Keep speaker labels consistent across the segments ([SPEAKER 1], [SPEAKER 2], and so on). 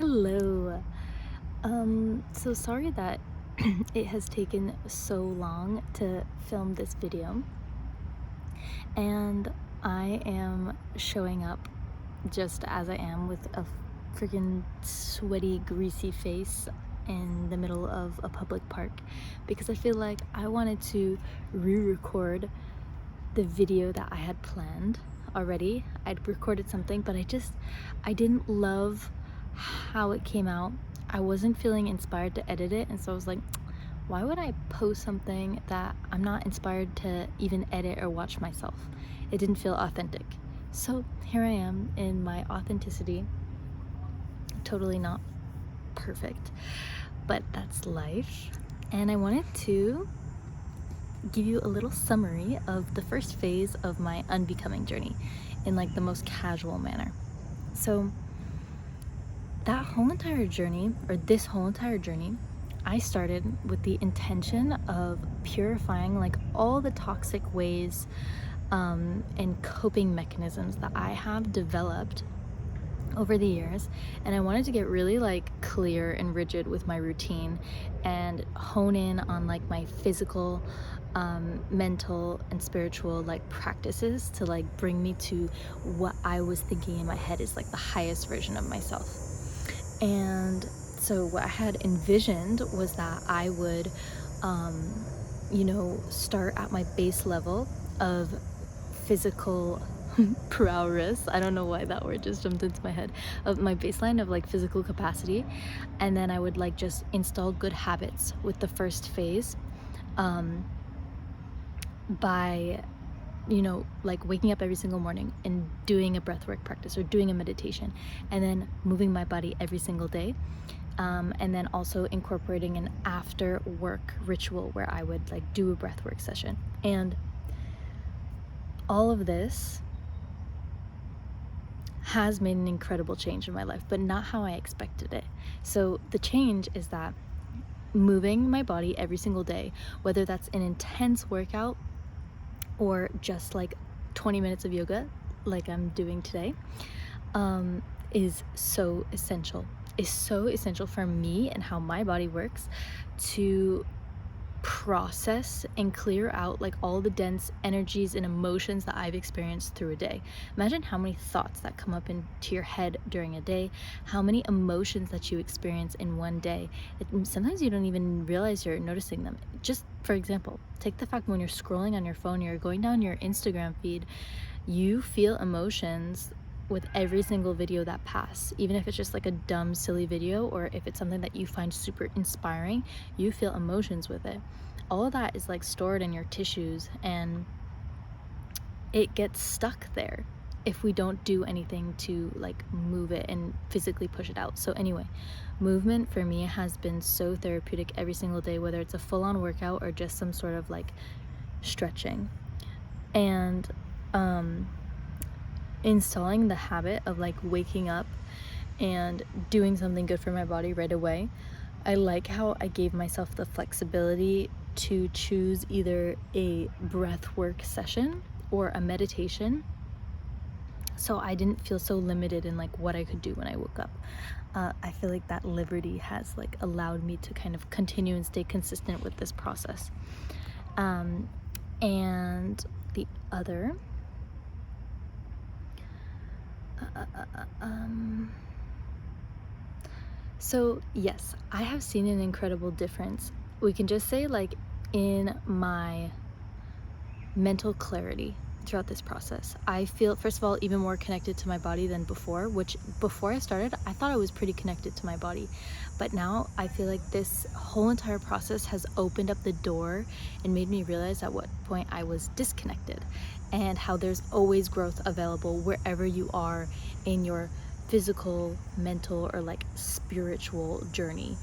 [SPEAKER 1] Hello. So sorry that it has taken so long to film this video, and I am showing up just as I am with a freaking sweaty, greasy face in the middle of a public park because I feel like I wanted to re-record the video that I had planned already. I'd recorded something, but I didn't love how it came out. I wasn't feeling inspired to edit it, and so I was like, why would I post something that I'm not inspired to even edit or watch myself? It didn't feel authentic. So here I am in my authenticity, totally not perfect, but that's life. And I wanted to give you a little summary of the first phase of my unbecoming journey in like the most casual manner. So that whole entire journey, or this whole entire journey, I started with the intention of purifying like all the toxic ways and coping mechanisms that I have developed over the years, and I wanted to get really like clear and rigid with my routine and hone in on like my physical, mental and spiritual like practices to like bring me to what I was thinking in my head is like the highest version of myself. And so what I had envisioned was that I would start at my base level of physical prowess. I don't know why that word just jumped into my head. Of my baseline of like physical capacity, and then I would like just install good habits with the first phase, by like waking up every single morning and doing a breathwork practice or doing a meditation, and then moving my body every single day, and then also incorporating an after work ritual where I would like do a breathwork session. And all of this has made an incredible change in my life, but not how I expected it. So the change is that moving my body every single day, whether that's an intense workout or just like 20 minutes of yoga like I'm doing today, is so essential. Is so essential for me and how my body works to process and clear out like all the dense energies and emotions that I've experienced through a day. Imagine how many thoughts that come up into your head during a day, how many emotions that you experience in one day. Sometimes you don't even realize you're noticing them. Just for example, take the fact when you're scrolling on your phone, you're going down your Instagram feed, you feel emotions with every single video that pass. Even if it's just like a dumb silly video, or if it's something that you find super inspiring, you feel emotions with it. All of that is like stored in your tissues, and it gets stuck there if we don't do anything to like move it and physically push it out. So anyway, movement for me has been so therapeutic every single day, whether it's a full-on workout or just some sort of like stretching. And installing the habit of like waking up and doing something good for my body right away. I like how I gave myself the flexibility to choose either a breath work session or a meditation, so I didn't feel so limited in like what I could do when I woke up. I feel like that liberty has like allowed me to kind of continue and stay consistent with this process. And the other so yes, I have seen an incredible difference. We can just say like in my mental clarity throughout this process. I feel, first of all, even more connected to my body than before, which before I started, I thought I was pretty connected to my body. But now I feel like this whole entire process has opened up the door and made me realize at what point I was disconnected, and how there's always growth available wherever you are in your physical, mental, or like spiritual journey.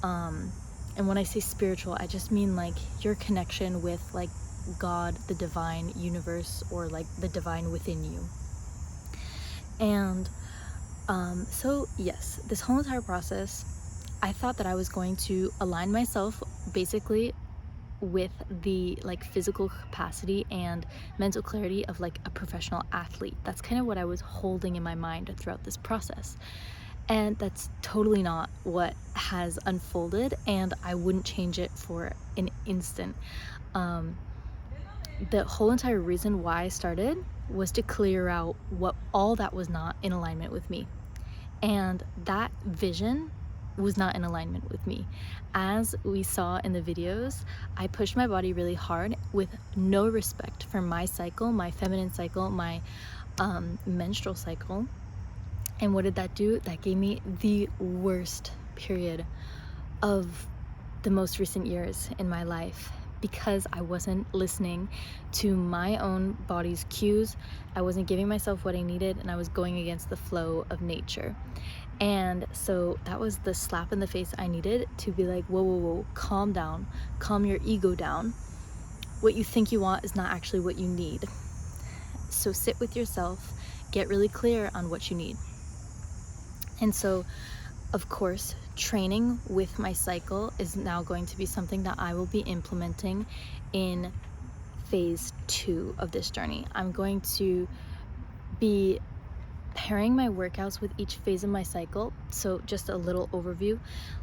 [SPEAKER 1] And when I say spiritual, I just mean like your connection with like God, the divine universe, or like the divine within you. And so yes, this whole entire process, I thought that I was going to align myself basically with the like physical capacity and mental clarity of like a professional athlete. That's kind of what I was holding in my mind throughout this process. And that's totally not what has unfolded, and I wouldn't change it for an instant. Um, the whole entire reason why I started was to clear out what all that was not in alignment with me. And that vision was not in alignment with me. As we saw in the videos, I pushed my body really hard with no respect for my cycle, my feminine cycle, my menstrual cycle. And what did that do? That gave me the worst period of the most recent years in my life, because I wasn't listening to my own body's cues. I wasn't giving myself what I needed, and I was going against the flow of nature. And so that was the slap in the face I needed to be like, whoa, whoa, whoa, calm down, calm your ego down. What you think you want is not actually what you need. So sit with yourself, get really clear on what you need. And so, of course, training with my cycle is now going to be something that I will be implementing in phase 2 of this journey. I'm going to be pairing my workouts with each phase of my cycle. So just a little overview.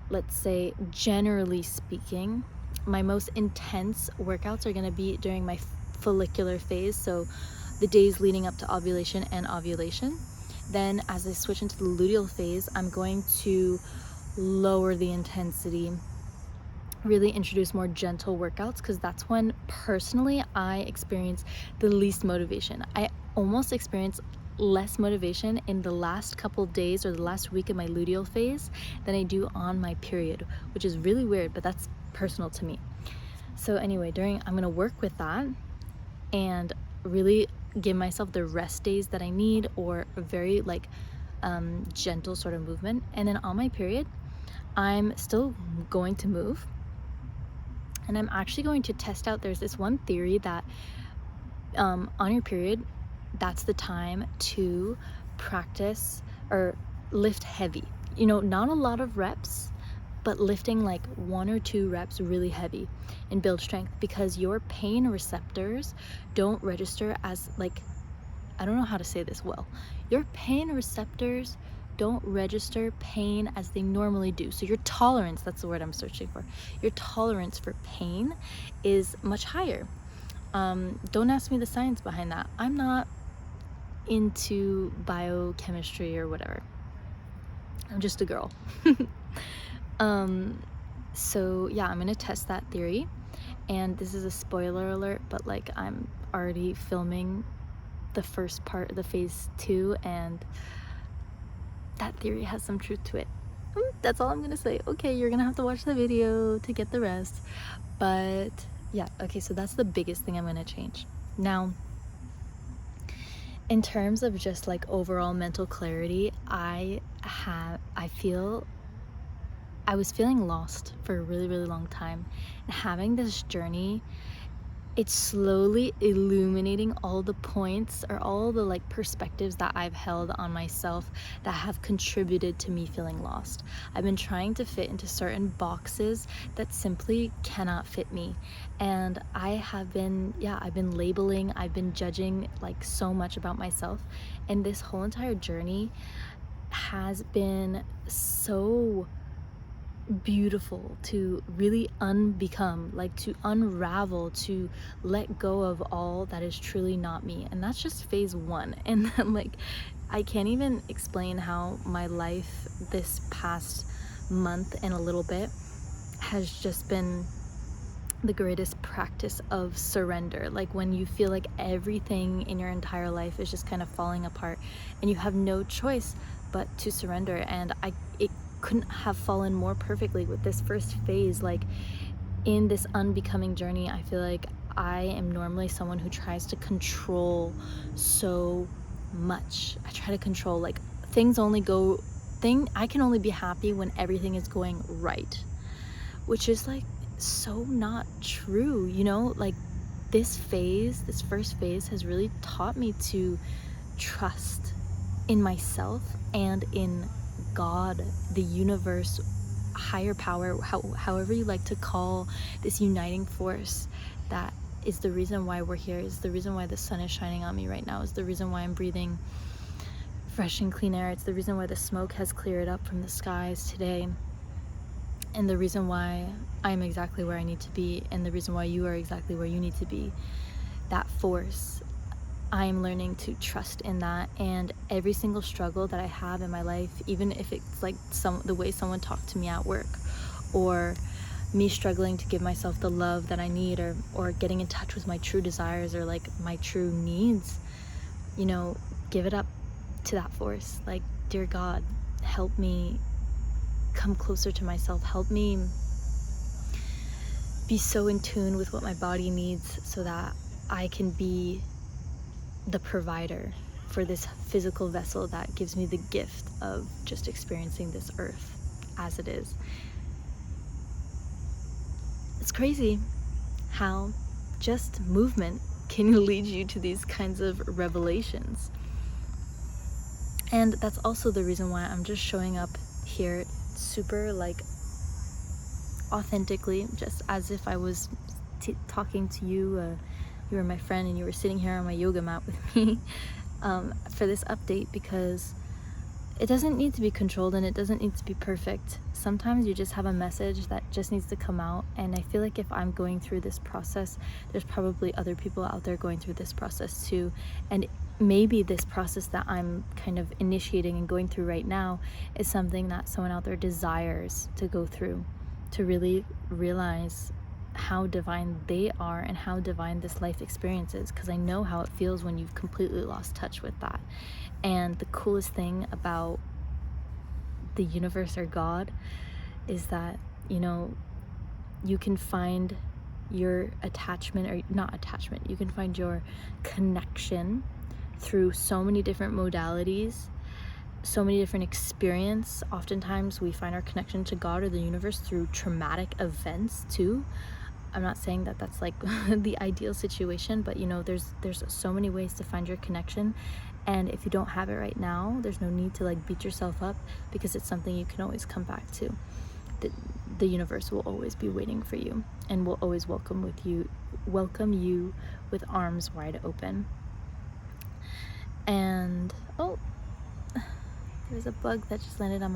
[SPEAKER 1] Let's say, generally speaking, my most intense workouts are going to be during my follicular phase, so the days leading up to ovulation and ovulation. Then as I switch into the luteal phase, I'm going to lower the intensity, really introduce more gentle workouts, because that's when personally I experience the least motivation. I almost experience less motivation in the last couple days or the last week of my luteal phase than I do on my period, which is really weird, but that's personal to me. So anyway, I'm gonna work with that and really give myself the rest days that I need, or a very gentle sort of movement. And then on my period, I'm still going to move, and I'm actually going to test out, there's this one theory that on your period, that's the time to practice or lift heavy. Not a lot of reps, but lifting like 1 or 2 reps really heavy and build strength, because your pain receptors don't register as I don't know how to say this well. Your pain receptors don't register pain as they normally do. So your tolerance, that's the word I'm searching for. Your tolerance for pain is much higher. Don't ask me the science behind that. I'm not into biochemistry or whatever. I'm just a girl. So yeah, I'm gonna test that theory. And this is a spoiler alert, but I'm already filming the first part of the phase 2, and that theory has some truth to it. That's all I'm gonna say. Okay, you're gonna have to watch the video to get the rest. But yeah, okay, so that's the biggest thing I'm gonna change. Now, in terms of just overall mental clarity, I was feeling lost for a really, really long time. And having this journey, it's slowly illuminating all the points or all the perspectives that I've held on myself that have contributed to me feeling lost. I've been trying to fit into certain boxes that simply cannot fit me. And I've been labeling, I've been judging so much about myself. And this whole entire journey has been so beautiful to really unbecome, to unravel, to let go of all that is truly not me. And that's just phase 1. And then I can't even explain how my life this past month and a little bit has just been the greatest practice of surrender. When you feel like everything in your entire life is just kind of falling apart and you have no choice but to surrender. And it couldn't have fallen more perfectly with this first phase. In this unbecoming journey, I feel like I am normally someone who tries to control so much. I try to control I can only be happy when everything is going right, which is so not true. This first phase has really taught me to trust in myself and in God, the universe, higher power, however you like to call this uniting force that is the reason why we're here, is the reason why the sun is shining on me right now, is the reason why I'm breathing fresh and clean air. It's the reason why the smoke has cleared up from the skies today, and the reason why I'm exactly where I need to be, and the reason why you are exactly where you need to be. That force, I'm learning to trust in that, and every single struggle that I have in my life, even if it's like the way someone talked to me at work, or me struggling to give myself the love that I need, or getting in touch with my true desires or like my true needs, you know, give it up to that force. Like, dear God, help me come closer to myself. Help me be so in tune with what my body needs so that I can be the provider for this physical vessel that gives me the gift of just experiencing this earth as it is. It's crazy how just movement can lead you to these kinds of revelations. And that's also the reason why I'm just showing up here super like authentically, just as if I was talking to you. You were my friend and you were sitting here on my yoga mat with me for this update, because it doesn't need to be controlled and it doesn't need to be perfect. Sometimes you just have a message that just needs to come out, and I feel like if I'm going through this process, there's probably other people out there going through this process too, and maybe this process that I'm kind of initiating and going through right now is something that someone out there desires to go through, to really realize how divine they are and how divine this life experience is, because I know how it feels when you've completely lost touch with that. And the coolest thing about the universe or God is that, you know, you can find your attachment, or not attachment, you can find your connection through so many different modalities, so many different experience. Oftentimes we find our connection to God or the universe through traumatic events too. I'm not saying that that's like the ideal situation, but you know, there's so many ways to find your connection. And if you don't have it right now, there's no need to like beat yourself up, because it's something you can always come back to. The universe will always be waiting for you and will always welcome you with arms wide open. And oh, there's a bug that just landed on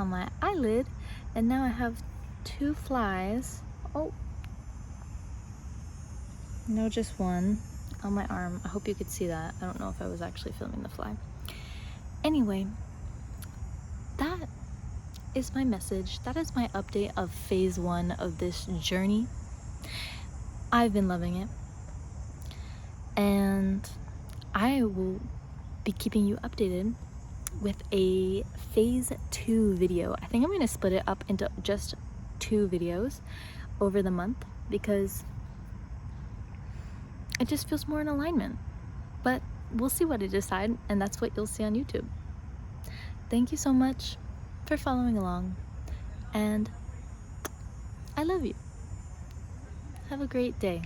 [SPEAKER 1] my eyelid, and now I have 2 flies. Oh, no, just one on my arm. I hope you could see that. I don't know if I was actually filming the fly. Anyway, that is my message. That is my update of phase 1 of this journey. I've been loving it, and I will be keeping you updated with a phase 2 video. I think I'm going to split it up into just 2 videos over the month, because it just feels more in alignment. But we'll see what I decide, and that's what you'll see on YouTube. Thank you so much for following along, and I love you. Have a great day.